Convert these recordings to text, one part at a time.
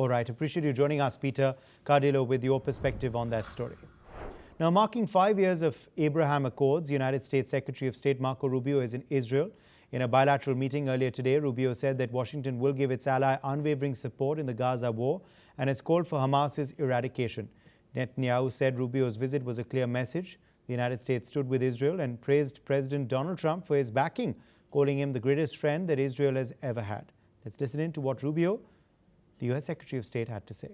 All right, appreciate you joining us, Peter Cardillo, with your perspective on that story. Now, marking 5 years of Abraham Accords, United States Secretary of State Marco Rubio is in Israel. In a bilateral meeting earlier today, Rubio said that Washington will give its ally unwavering support in the Gaza war and has called for Hamas's eradication. Netanyahu said Rubio's visit was a clear message. The United States stood with Israel and praised President Donald Trump for his backing, calling him the greatest friend that Israel has ever had. Let's listen in to what Rubio, the U.S. Secretary of State, had to say.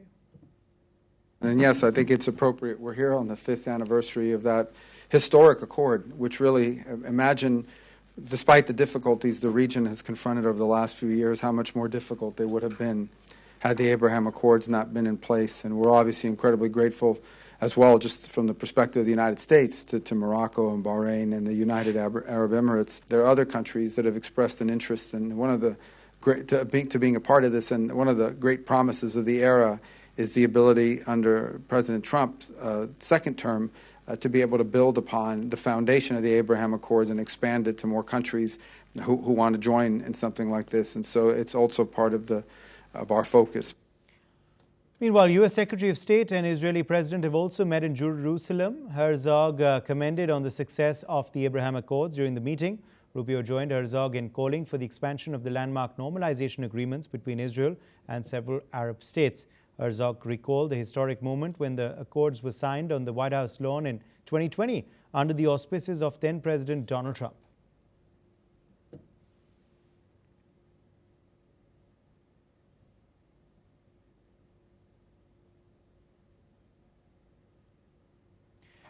And yes, I think it's appropriate. We're here on the 5th anniversary of that historic accord, which really, imagine, despite the difficulties the region has confronted over the last few years, how much more difficult they would have been had the Abraham Accords not been in place. And we're obviously incredibly grateful as well, just from the perspective of the United States, to Morocco and Bahrain and the United Arab Emirates. There are other countries that have expressed an interest, and one of the being a part of this, and one of the great promises of the era is the ability under President Trump's second term to be able to build upon the foundation of the Abraham Accords and expand it to more countries who want to join in something like this. And so it's also part of our focus. Meanwhile, U.S. Secretary of State and Israeli President have also met in Jerusalem. Herzog commended on the success of the Abraham Accords during the meeting. Rubio joined Herzog in calling for the expansion of the landmark normalization agreements between Israel and several Arab states. Herzog recalled the historic moment when the accords were signed on the White House lawn in 2020 under the auspices of then President Donald Trump.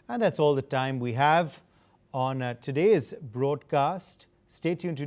And that's all the time we have on today's broadcast. Stay tuned to